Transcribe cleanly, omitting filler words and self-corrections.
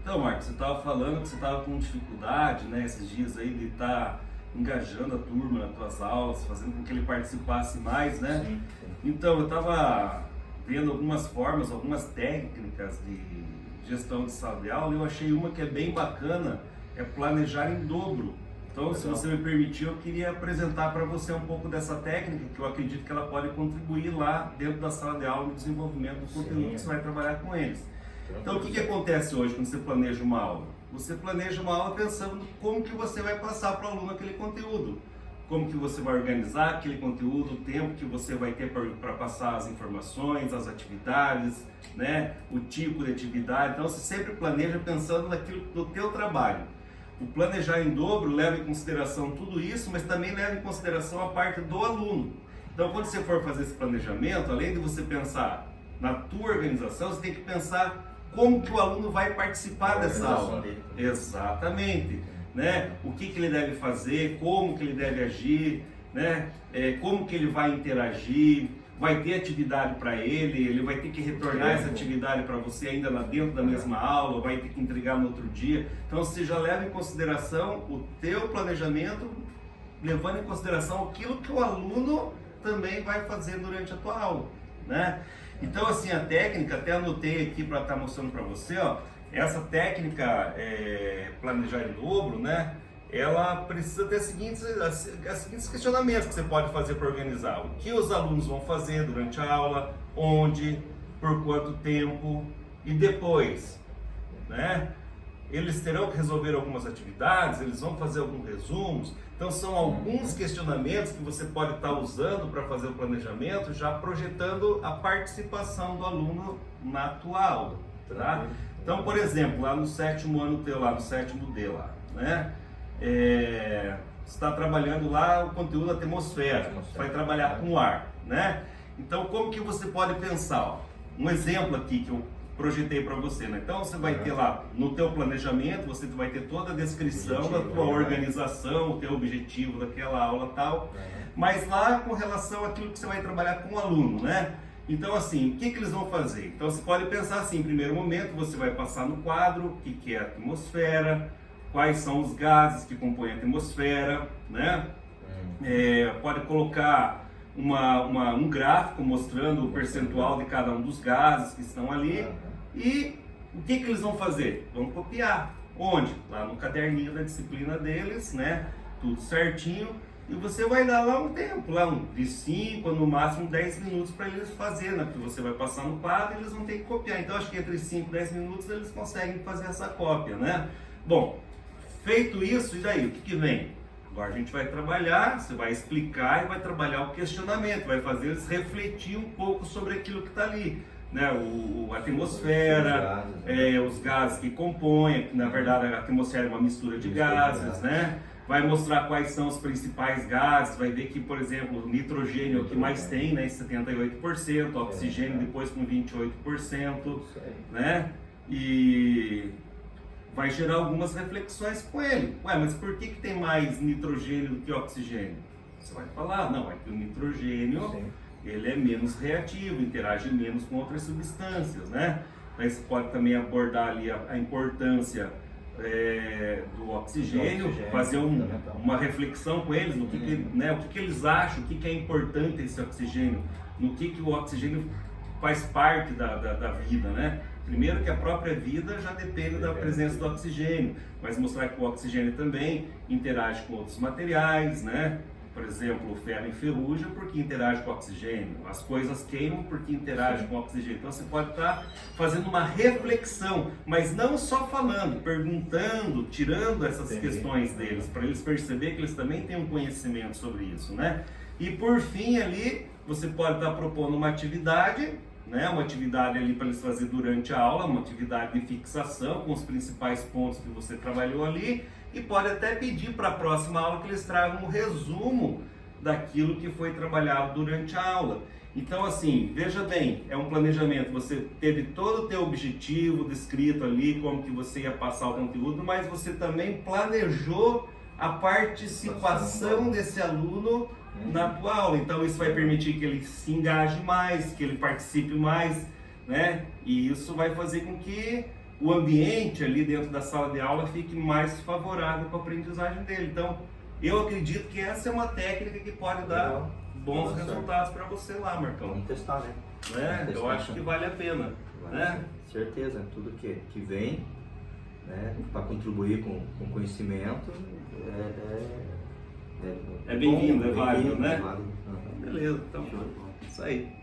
Então, Marcos, você estava falando que você estava com dificuldade, né, esses dias aí de estar engajando a turma nas tuas aulas, fazendo com que ele participasse mais, né? Sim, sim. Então, eu estava vendo algumas formas, algumas técnicas de gestão de sala de aula e eu achei uma que é bem bacana, é planejar em dobro. Então, se Legal. você me permitir, eu queria apresentar para você um pouco dessa técnica, que eu acredito que ela pode contribuir lá dentro da sala de aula no desenvolvimento do conteúdo Sim. que você vai trabalhar com eles. Então, o que acontece hoje quando você planeja uma aula? Você planeja uma aula pensando como que você vai passar para o aluno aquele conteúdo, como que você vai organizar aquele conteúdo, o tempo que você vai ter para passar as informações, as atividades, né? O tipo de atividade. Então, você sempre planeja pensando naquilo do teu trabalho. O planejar em dobro leva em consideração tudo isso, mas também leva em consideração a parte do aluno. Então, quando você for fazer esse planejamento, além de você pensar na tua organização, você tem que pensar como que o aluno vai participar dessa aula. Dele. Exatamente. Né? O que ele deve fazer, como que ele deve agir, né? Como que ele vai interagir, vai ter atividade para ele vai ter que retornar essa atividade para você ainda lá dentro da mesma aula, vai ter que entregar no outro dia. Então você já leva em consideração o teu planejamento, levando em consideração aquilo que o aluno também vai fazer durante a tua aula, né? Então assim, a técnica, até anotei aqui para estar mostrando para você, ó, essa técnica planejar em dobro, né? Ela precisa ter os seguintes questionamentos que você pode fazer para organizar. O que os alunos vão fazer durante a aula, onde, por quanto tempo e depois, né? Eles terão que resolver algumas atividades, eles vão fazer alguns resumos. Então são alguns questionamentos que você pode estar usando para fazer o planejamento, já projetando a participação do aluno na tua aula, tá? Então, por exemplo, lá no sétimo ano teu, lá no sétimo D lá, né? Você está trabalhando lá o conteúdo da atmosfera, vai trabalhar com ar, né? Então, como que você pode pensar? Ó, um exemplo aqui que eu projetei para você, né? Então, você vai ter lá no teu planejamento, você vai ter toda a descrição da tua organização, o teu objetivo daquela aula tal, mas lá com relação àquilo que você vai trabalhar com o aluno, né? Então, assim, o que eles vão fazer? Então, você pode pensar assim, em primeiro momento, você vai passar no quadro o que é a atmosfera, quais são os gases que compõem a atmosfera, né? Pode colocar um gráfico mostrando o percentual de cada um dos gases que estão ali. E o que eles vão fazer? Vão copiar. Onde? Lá no caderninho da disciplina deles, né? Tudo certinho. E você vai dar lá um tempo, lá de 5 no máximo 10 minutos para eles fazerem, né? Porque você vai passar no quadro e eles vão ter que copiar. Então acho que entre 5 e 10 minutos eles conseguem fazer essa cópia, né? Bom, feito isso, e daí? O que vem? Agora a gente vai trabalhar, você vai explicar e vai trabalhar o questionamento, vai fazer eles refletir um pouco sobre aquilo que está ali, né? A atmosfera, os gases que compõem, que na verdade a atmosfera é uma mistura de gases, né? Vai mostrar quais são os principais gases, vai ver que, por exemplo, o nitrogênio é o que mais tem, né? 78%, oxigênio depois com 28%, né? E vai gerar algumas reflexões com ele. Ué, mas por que tem mais nitrogênio do que oxigênio? Você vai falar, não, é que o nitrogênio ele é menos reativo, interage menos com outras substâncias, né? Aí você pode também abordar ali a importância do oxigênio, fazer uma reflexão com eles, no né, o que eles acham, o que é importante esse oxigênio, no que o oxigênio faz parte da vida, né? Primeiro que a própria vida já depende da presença do oxigênio, mas mostrar que o oxigênio também interage com outros materiais, né? Por exemplo, o ferro enferruja porque interage com o oxigênio, as coisas queimam porque interagem com o oxigênio. Então você pode estar fazendo uma reflexão, mas não só falando, perguntando, tirando essas questões deles, para eles perceberem que eles também têm um conhecimento sobre isso, né? E por fim ali, você pode estar propondo uma atividade, né? Uma atividade ali para eles fazer durante a aula, uma atividade de fixação com os principais pontos que você trabalhou ali, e pode até pedir para a próxima aula que eles tragam um resumo daquilo que foi trabalhado durante a aula. Então assim, veja bem, é um planejamento, você teve todo o teu objetivo descrito ali, como que você ia passar o conteúdo, mas você também planejou a participação desse aluno na tua aula. Então isso vai permitir que ele se engaje mais, que ele participe mais, né? E isso vai fazer com que o ambiente ali dentro da sala de aula fique mais favorável para a aprendizagem dele. Então, eu acredito que essa é uma técnica que pode dar bons resultados para você lá, Marcão. Vamos testar, né? Eu acho que vale a pena. Né? Certeza, tudo que vem, né, para contribuir com conhecimento é bem-vindo, é válido, né? É válido. Beleza, então, isso aí.